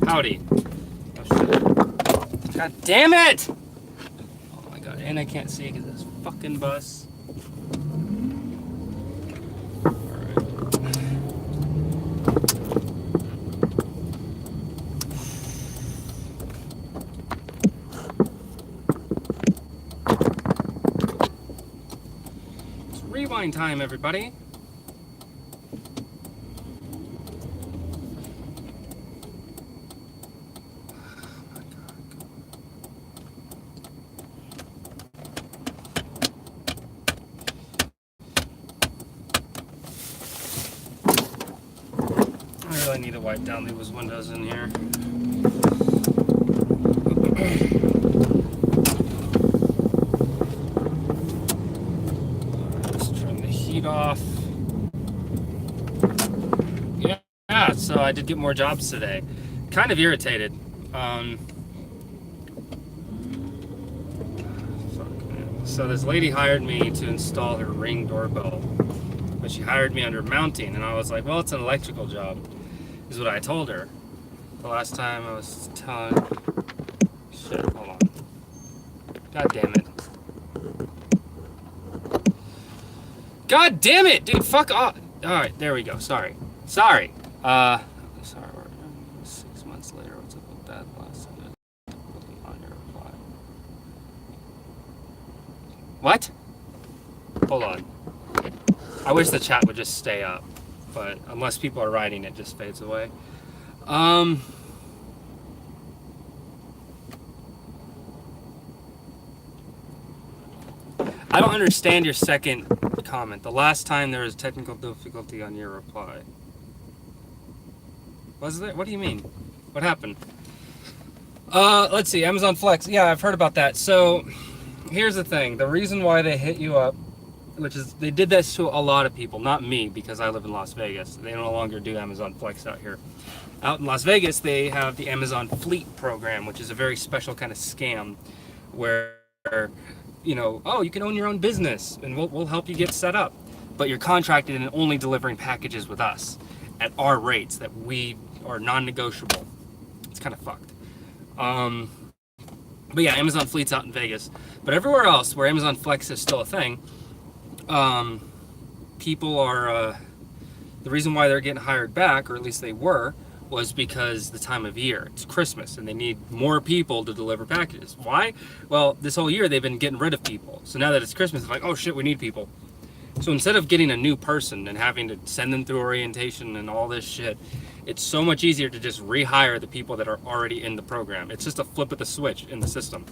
Howdy. Oh, shit. God damn it! Oh my god, and I can't see because of this fucking bus. It's rewind time, everybody. I need to wipe down those windows in here. Let's turn the heat off. Yeah, so I did get more jobs today. Kind of irritated. So this lady hired me to install her Ring doorbell, but she hired me under mounting, and I was like, well, it's an electrical job. Is what I told her. The last time I was telling... Shit, hold on. God damn it. God damn it, dude, fuck off. Alright, there we go, sorry. Sorry. Sorry, 6 months later, what's up with that last on your reply? What? Hold on. I wish the chat would just stay up. But unless people are writing, it just fades away. I don't understand your second comment. The last time there was technical difficulty on your reply. Was there? What do you mean? What happened? Let's see. Amazon Flex. Yeah, I've heard about that. So here's the thing. The reason why they hit you up, which is they did this to a lot of people, not me, because I live in Las Vegas. They no longer do Amazon Flex out here. Out in Las Vegas, they have the Amazon Fleet program, which is a very special kind of scam where, you know, oh, you can own your own business and we'll help you get set up. But you're contracted and only delivering packages with us at our rates that we are non-negotiable. It's kind of fucked. But yeah, Amazon Fleet's out in Vegas. But everywhere else where Amazon Flex is still a thing, people are, the reason why they're getting hired back, or at least they were, was because the time of year. It's Christmas and they need more people to deliver packages. Why? Well, this whole year they've been getting rid of people. So now that it's Christmas, it's like, oh shit, we need people. So instead of getting a new person and having to send them through orientation and all this shit, it's so much easier to just rehire the people that are already in the program. It's just a flip of the switch in the system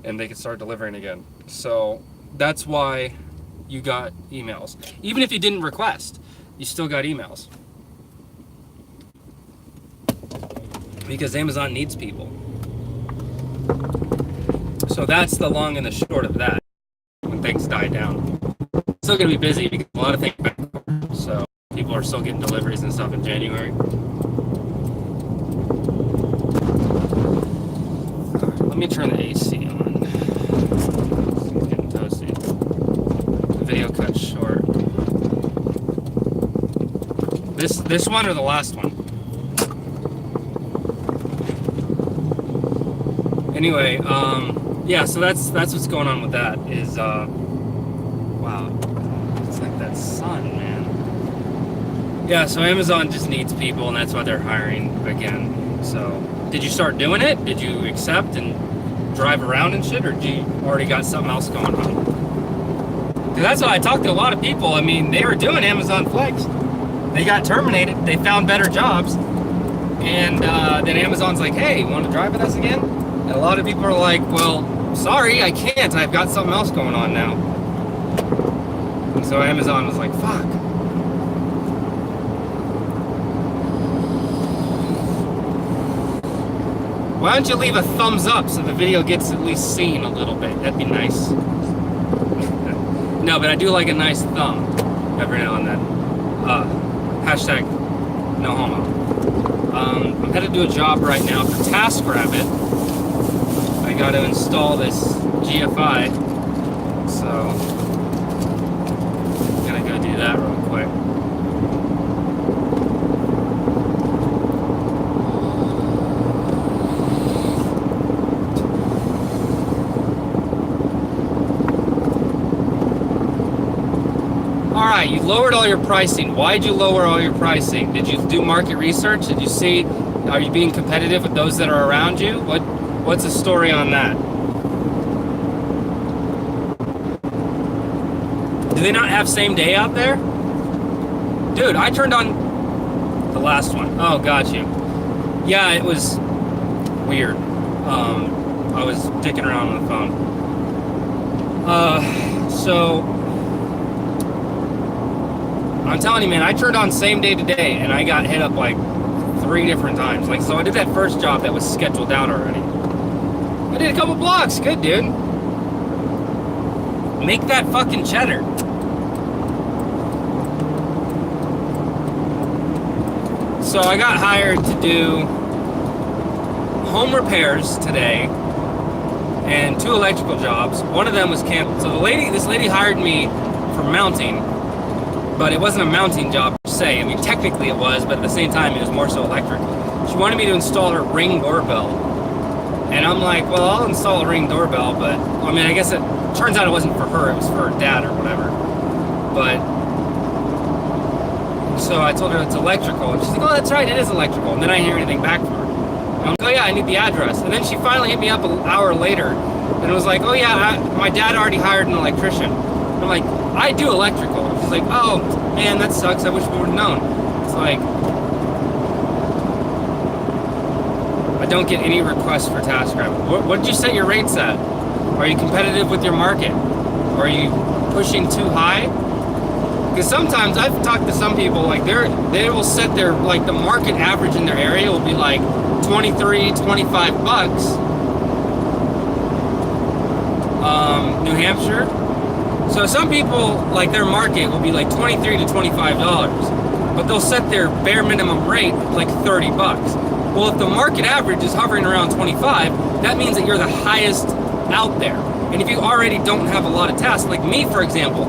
and they can start delivering again. So that's why you got emails. Even if you didn't request, you still got emails. Because Amazon needs people. So that's the long and the short of that when things die down. It's still gonna be busy because a lot of things back. So people are still getting deliveries and stuff in January. Right, let me turn the AC on. It's getting toasty. The video cut short. This one or the last one? Anyway, yeah, so that's what's going on with that is, wow, it's like that sun, man. Yeah, so Amazon just needs people and that's why they're hiring again. So, did you start doing it? Did you accept and drive around and shit, or do you already got something else going on? Because that's why I talked to a lot of people. I mean, they were doing Amazon Flex. They got terminated. They found better jobs. And then Amazon's like, hey, you want to drive with us again? And a lot of people are like, well, sorry, I can't. I've got something else going on now. And so Amazon was like, fuck. Why don't you leave a thumbs up so the video gets at least seen a little bit? That'd be nice. No, but I do like a nice thumb every now and then. Hashtag no homo. I'm headed to a job right now for TaskRabbit. I got to install this GFI, so I'm gonna go do that real quick. you've lowered all your pricing. Why'd you lower all your pricing? Did you do market research? Did you see, are you being competitive with those that are around you? What's the story on that? Do they not have same day out there? Dude, I turned on the last one. Oh, got you. Yeah, it was weird. I was dicking around on the phone. So I'm telling you, man, I turned on same day today and I got hit up like 3 different times. Like, so I did that first job that was scheduled out already. I did a couple blocks. Good, dude. Make that fucking cheddar. So I got hired to do home repairs today and 2 electrical jobs. One of them was canceled. So this lady hired me for mounting, but it wasn't a mounting job per se. I mean, technically it was, but at the same time, it was more so electric. She wanted me to install her Ring doorbell. And I'm like, well, I'll install a Ring doorbell, but I mean, I guess it turns out it wasn't for her, it was for her dad or whatever. But so I told her it's electrical, and she's like, oh, that's right, it is electrical. And then I didn't hear anything back from her. And I'm like, oh yeah, I need the address. And then she finally hit me up an hour later, and it was like, oh yeah, my dad already hired an electrician. And I'm like, I do electrical. And she's like, oh man, that sucks, I wish we would have known. It's like, I don't get any requests for TaskRabbit. What did you set your rates at? Are you competitive with your market? Are you pushing too high? Because sometimes I've talked to some people, like they will set their, like the market average in their area will be like 23, 25 bucks. New Hampshire. So some people, like their market will be like 23 to $25, but they'll set their bare minimum rate like 30 bucks. Well, if the market average is hovering around 25, that means that you're the highest out there. And if you already don't have a lot of tasks, like me, for example,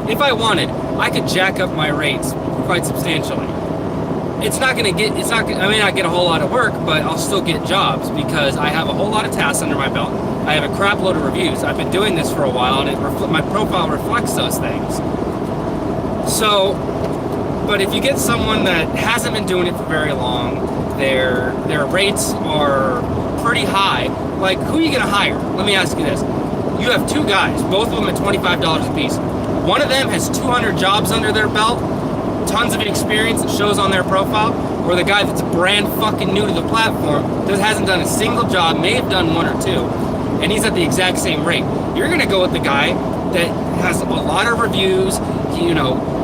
if I wanted, I could jack up my rates quite substantially. I may not get a whole lot of work, but I'll still get jobs because I have a whole lot of tasks under my belt. I have a crap load of reviews. I've been doing this for a while, and my profile reflects those things. So, but if you get someone that hasn't been doing it for very long, their rates are pretty high. Like, who are you gonna hire? Let me ask you this. You have 2 guys, both of them at $25 a piece. One of them has 200 jobs under their belt, tons of experience that shows on their profile, or the guy that's brand fucking new to the platform, that hasn't done a single job, may have done 1 or 2, and he's at the exact same rate. You're gonna go with the guy that has a lot of reviews.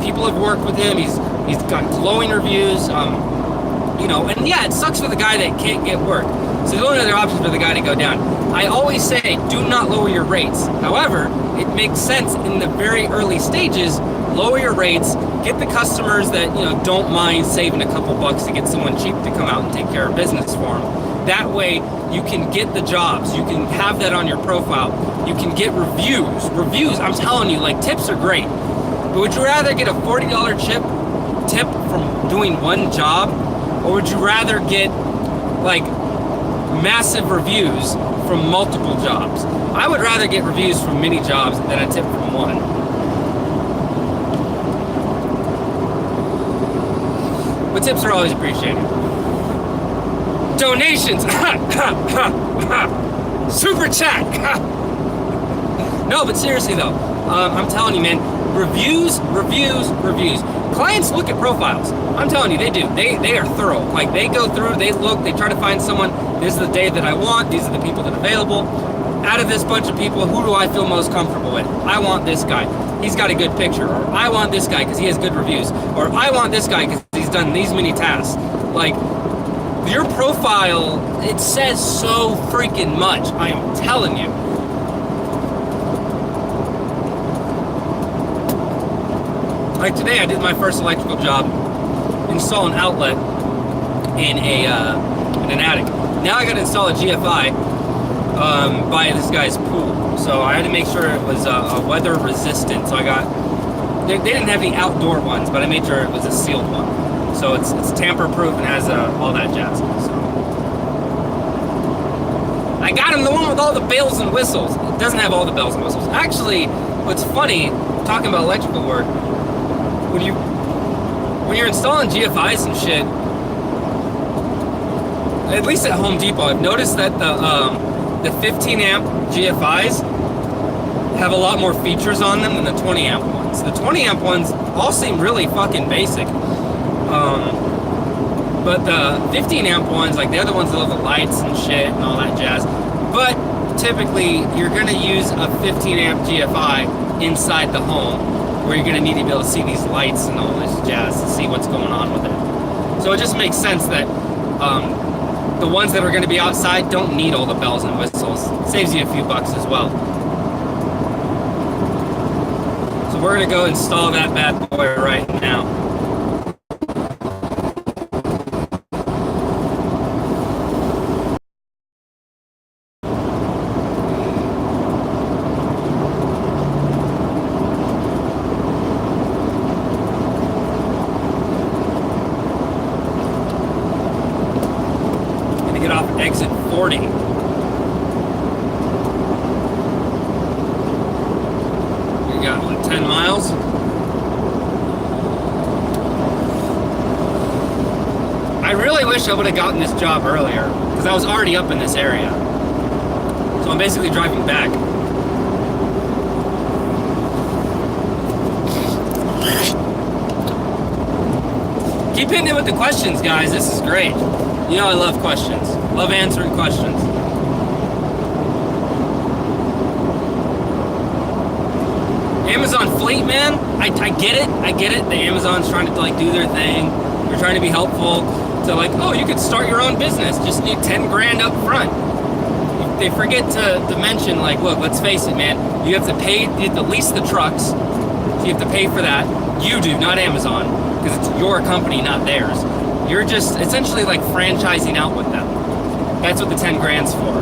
People have worked with him. He's got glowing reviews. And yeah, it sucks for the guy that can't get work. So the only other option for the guy to go down. I always say, do not lower your rates. However, it makes sense in the very early stages. Lower your rates, get the customers that don't mind saving a couple bucks to get someone cheap to come out and take care of business for them. That way, you can get the jobs. You can have that on your profile. You can get reviews. Reviews, I'm telling you, like, tips are great. But would you rather get a $40 tip from doing 1 job, or would you rather get like massive reviews from multiple jobs? I would rather get reviews from many jobs than a tip from 1. But tips are always appreciated. Donations! Super chat! No, but seriously though, I'm telling you, man, reviews. Clients look at profiles. I'm telling you, they do. They are thorough. Like, they go through, they look, they try to find someone. This is the day that I want. These are the people that are available. Out of this bunch of people, who do I feel most comfortable with? I want this guy. He's got a good picture. Or I want this guy because he has good reviews. Or I want this guy because he's done these many tasks. Like, your profile, it says so freaking much. I am telling you. Like today, I did my first electrical job, install an outlet in an attic. Now I got to install a GFI by this guy's pool. So I had to make sure it was weather resistant. So they didn't have the outdoor ones, but I made sure it was a sealed one. So it's tamper proof and has all that jazz. So I got him the one with all the bells and whistles. It doesn't have all the bells and whistles. Actually, what's funny, talking about electrical work, when you're installing GFIs and shit, at least at Home Depot, I've noticed that the 15 amp GFIs have a lot more features on them than the 20 amp ones. The 20 amp ones all seem really fucking basic. But the 15 amp ones, like, they're the ones that have the lights and shit and all that jazz. But typically, you're gonna use a 15 amp GFI inside the home, where you're gonna need to be able to see these lights and all this jazz to see what's going on with it. So it just makes sense that the ones that are gonna be outside don't need all the bells and whistles. It saves you a few bucks as well. So we're gonna go install that bad boy right now. Get off exit 40. We got, what, 10 miles? I really wish I would have gotten this job earlier, because I was already up in this area. So I'm basically driving back. Keep hitting it with the questions, guys. This is great. You know I love questions. Love answering questions. Amazon fleet, man. I get it. I get it. The Amazon's trying to, like, do their thing. They're trying to be helpful. To, like, oh, you could start your own business. Just need 10 grand up front. They forget to mention, like, look, let's face it, man. You have to pay, you have to lease the trucks. So you have to pay for that. You do, not Amazon. Because it's your company, not theirs. You're just essentially like franchising out with them. That's what the 10 grand's for.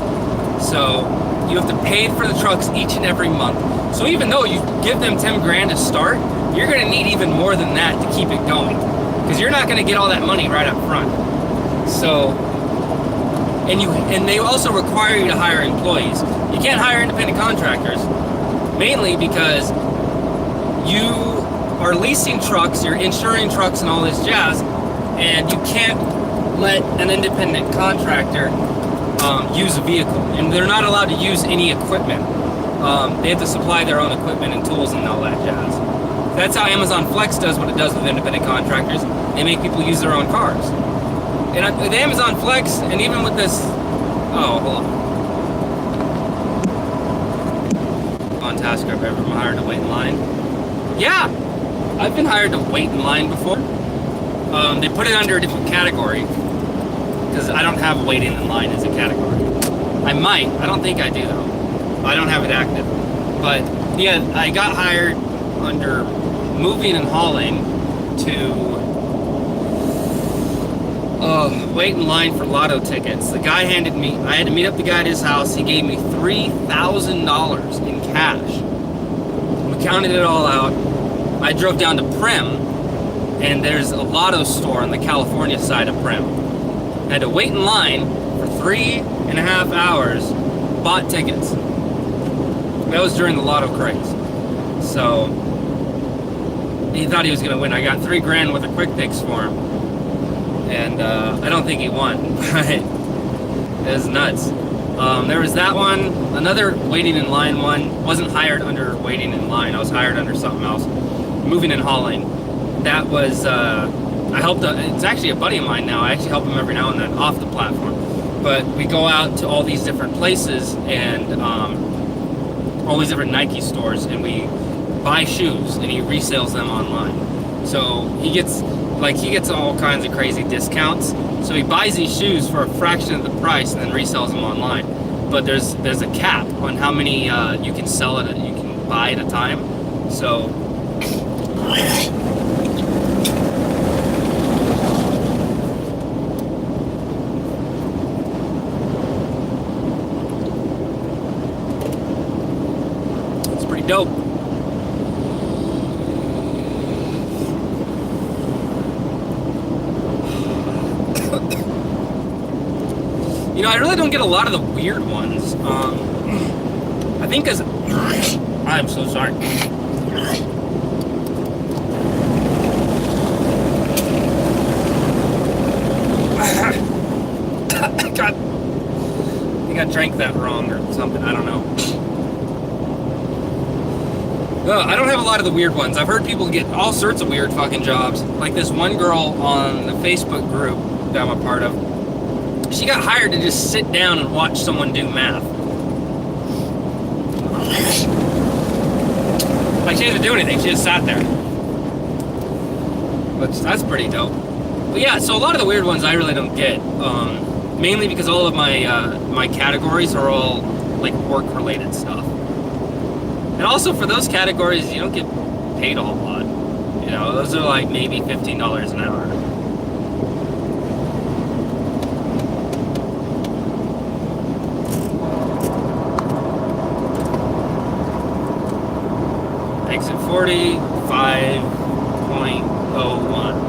So you have to pay for the trucks each and every month. So even though you give them 10 grand to start, you're gonna need even more than that to keep it going. Because you're not gonna get all that money right up front. So, and they also require you to hire employees. You can't hire independent contractors, mainly because you are leasing trucks, you're insuring trucks and all this jazz, and you can't let an independent contractor use a vehicle. And they're not allowed to use any equipment. They have to supply their own equipment and tools and all that jazz. That's how Amazon Flex does what it does with independent contractors. They make people use their own cars. And with Amazon Flex, and even with this, oh, hold on task I've ever been hired to wait in line. Yeah, I've been hired to wait in line before. They put it under a different category because I don't have waiting in line as a category. I might. I don't think I do, though. I don't have it active. But, yeah, I got hired under moving and hauling to wait in line for lotto tickets. The guy handed me, I had to meet up the guy at his house. He gave me $3,000 in cash. We counted it all out. I drove down to Prim, and there's a lotto store on the California side of Prim. I had to wait in line for 3.5 hours, bought tickets. That was during the lotto craze. So, he thought he was gonna win. I got $3 grand with a quick picks for him. And I don't think he won, but it was nuts. There was that one, another waiting in line one. Wasn't hired under waiting in line. I was hired under something else. Moving and hauling. That was, I helped, it's actually a buddy of mine now. I actually help him every now and then off the platform. But we go out to all these different places and all these different Nike stores, and we buy shoes, and he resells them online. So he gets all kinds of crazy discounts. So he buys these shoes for a fraction of the price and then resells them online. But there's a cap on how many you can sell it, you can buy at a time. So it's pretty dope. You know, I really don't get a lot of the weird ones. I think because I'm so sorry. I drank that wrong or something. I don't know. I don't have a lot of the weird ones. I've heard people get all sorts of weird fucking jobs. Like this one girl on the Facebook group that I'm a part of. She got hired to just sit down and watch someone do math. Like she didn't do anything. She just sat there. But that's pretty dope. But yeah, so a lot of the weird ones I really don't get. Mainly because all of my my categories are all like work-related stuff. And also for those categories, you don't get paid a whole lot. You know, those are like maybe $15 an hour. Exit 45.01.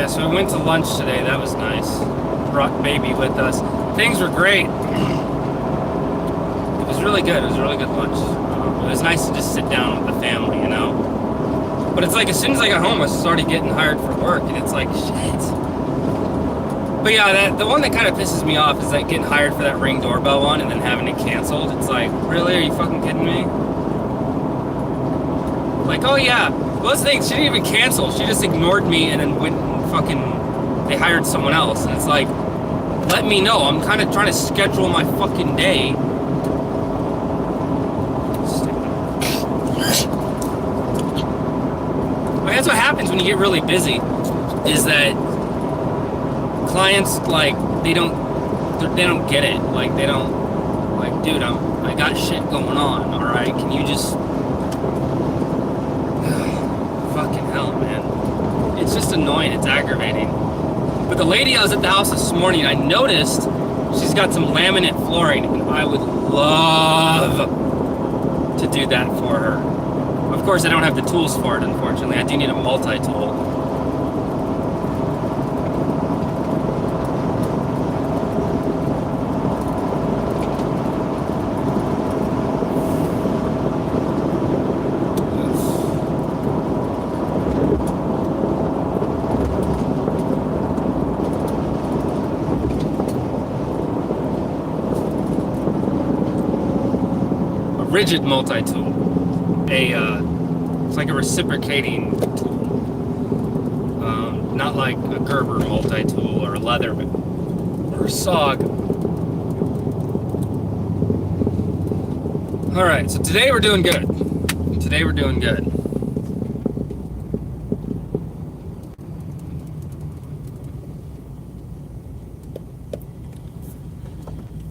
So we went to lunch today. That was nice. Brought baby with us. Things were great. It was really good. It was a really good lunch. It was nice to just sit down with the family, you know. But it's like as soon as I got home, I was already getting hired for work, and it's like shit. But yeah, the one that kind of pisses me off is that getting hired for that Ring doorbell one and then having it canceled. It's like, really? Are you fucking kidding me? Like, oh yeah. Well, this thing, she didn't even cancel. She just ignored me and then went. They hired someone else, and it's like, let me know. I'm kind of trying to schedule my fucking day. Well, that's what happens when you get really busy, is that clients, like, they don't get it. Like, they don't, like, dude, I got shit going on, all right? Can you just fucking hell, man. It's just annoying. It's aggravating. But the lady I was at the house this morning, I noticed she's got some laminate flooring, and I would love to do that for her. Of course, I don't have the tools for it, unfortunately. I do need a multi-tool. Rigid multi-tool. It's like a reciprocating tool. Not like a Gerber multi-tool or a Leatherman or a SOG. Alright, so today we're doing good. Today we're doing good.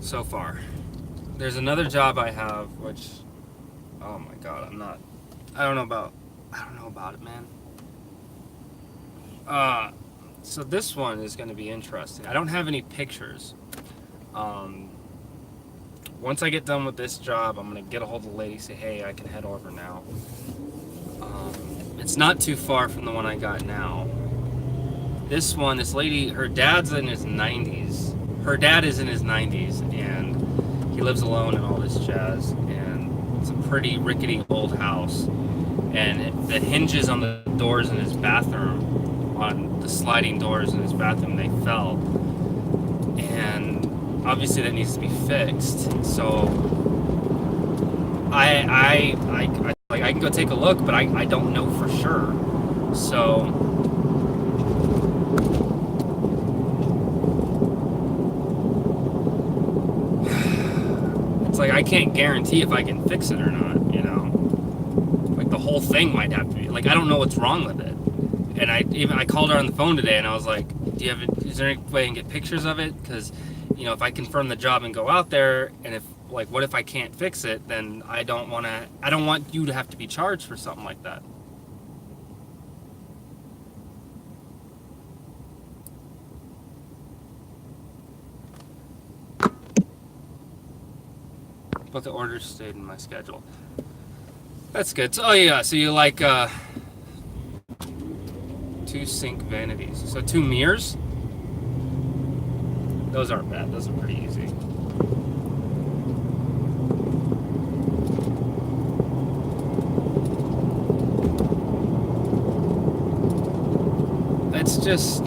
So far. There's another job I have, which, oh my god, I don't know about it, man. So this one is going to be interesting. I don't have any pictures. Once I get done with this job, I'm going to get a hold of the lady, say, hey, I can head over now. It's not too far from the one I got now. This one, this lady, her dad's in his 90s. Her dad is in his 90s, and he lives alone and all this jazz, and it's a pretty rickety old house, and the hinges on the doors in his bathroom, on the sliding doors in his bathroom, they fell, and obviously that needs to be fixed. So I can go take a look, but I don't know for sure. So like I can't guarantee if I can fix it or not, you know. Like the whole thing might have to be, like, I don't know what's wrong with it. And I called her on the phone today and I was like, is there any way I can get pictures of it? Because, you know, if I confirm the job and go out there, and if like, what if I can't fix it? Then I don't want you to have to be charged for something like that. But the orders stayed in my schedule. That's good. So, oh yeah, so you like 2 sink vanities. So 2 mirrors? Those aren't bad. Those are pretty easy. It's just,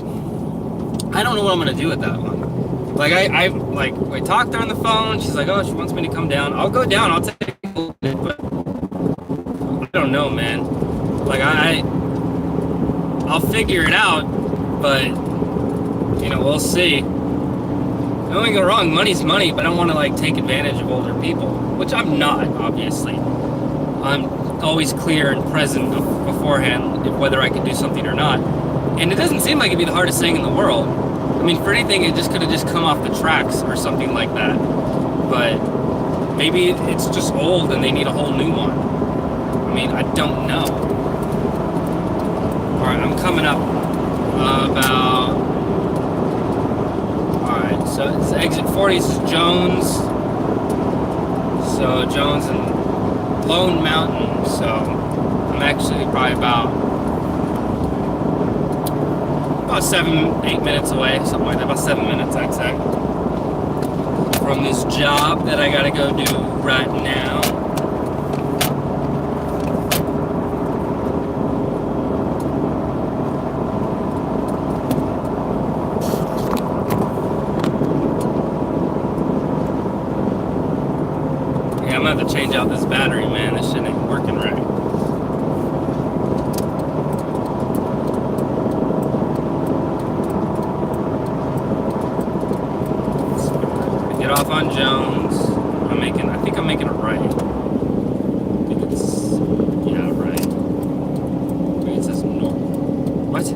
I don't know what I'm gonna do with that one. Like I talked to her on the phone. She's like, oh, she wants me to come down. I'll go down. I'll take a little bit, but I don't know, man. Like I'll figure it out, but you know, we'll see. Don't get me wrong, money's money, but I don't want to like take advantage of older people, which I'm not, obviously. I'm always clear and present beforehand if whether I can do something or not. And it doesn't seem like it'd be the hardest thing in the world. I mean, for anything, it just could have just come off the tracks or something like that. But maybe it's just old and they need a whole new one. I mean, I don't know. All right, I'm coming up about... All right, so it's exit 40 is Jones. So Jones and Lone Mountain. So I'm actually probably about 7-8 minutes away, something like that, about 7 minutes, I'd say, from this job that I gotta go do right now. Yeah, I'm gonna have to change out this battery, man. This shit ain't working right. Off on Jones. I think I'm making a right. I think it's, yeah, right. Wait, it says north. What?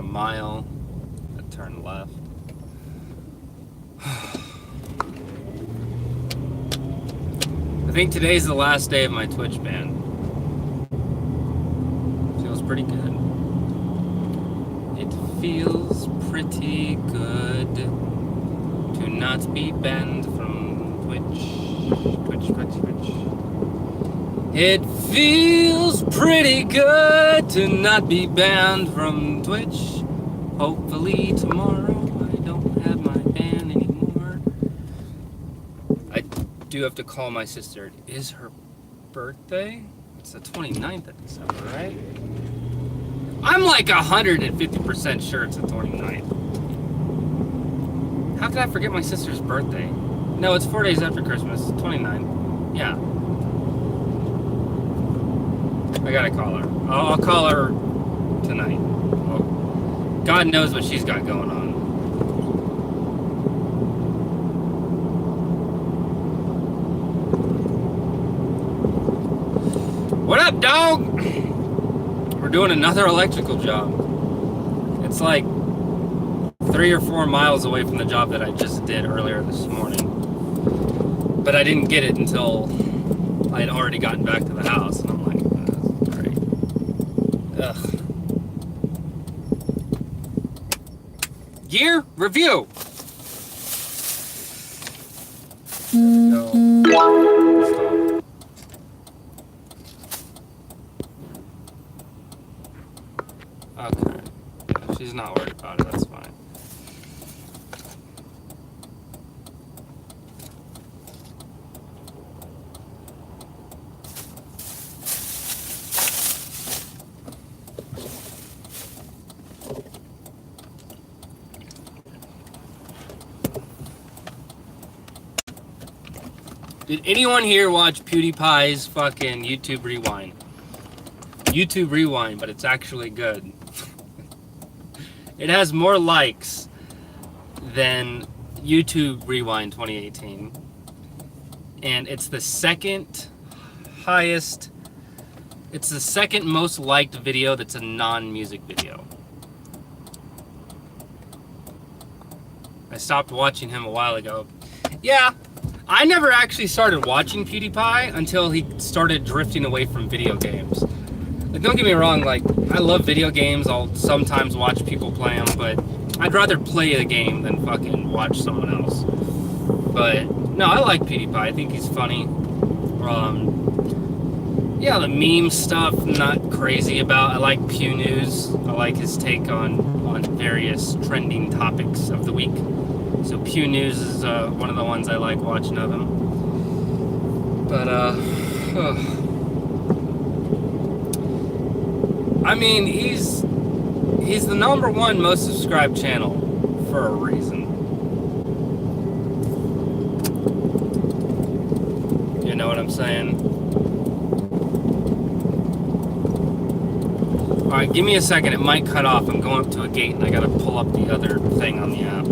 Mile, I turn left. I think today's the last day of my Twitch ban. Feels pretty good. It feels pretty good to not be banned from Twitch. It feels pretty good to not be banned from Twitch. Hopefully tomorrow I don't have my ban anymore. I do have to call my sister. It is her birthday. It's the 29th of December, right? I'm like 150% sure it's the 29th. How could I forget my sister's birthday? No, it's 4 days after Christmas. 29th. Yeah. I gotta call her. I'll call her tonight. Well, God knows what she's got going on. What up, dog? We're doing another electrical job. It's like 3 or 4 miles away from the job that I just did earlier this morning. But I didn't get it until I had already gotten back to the house. And I'm like, that's great. Ugh. Gear review. No. Okay. If she's not worried about it, that's fine. Did anyone here watch PewDiePie's fucking YouTube Rewind? YouTube Rewind, but it's actually good. It has more likes than YouTube Rewind 2018. And it's the second highest, it's the second most liked video that's a non-music video. I stopped watching him a while ago. Yeah, I never actually started watching PewDiePie until he started drifting away from video games. Like, don't get me wrong, like, I love video games. I'll sometimes watch people play them, but I'd rather play a game than fucking watch someone else. But, no, I like PewDiePie. I think he's funny. Yeah, the meme stuff, I'm not crazy about. I like Pew News. I like his take on various trending topics of the week. So Pew News is one of the ones I like watching of him. But, I mean, he's the #1 most subscribed channel for a reason. You know what I'm saying? Alright, give me a second. It might cut off. I'm going up to a gate and I gotta pull up the other thing on the app.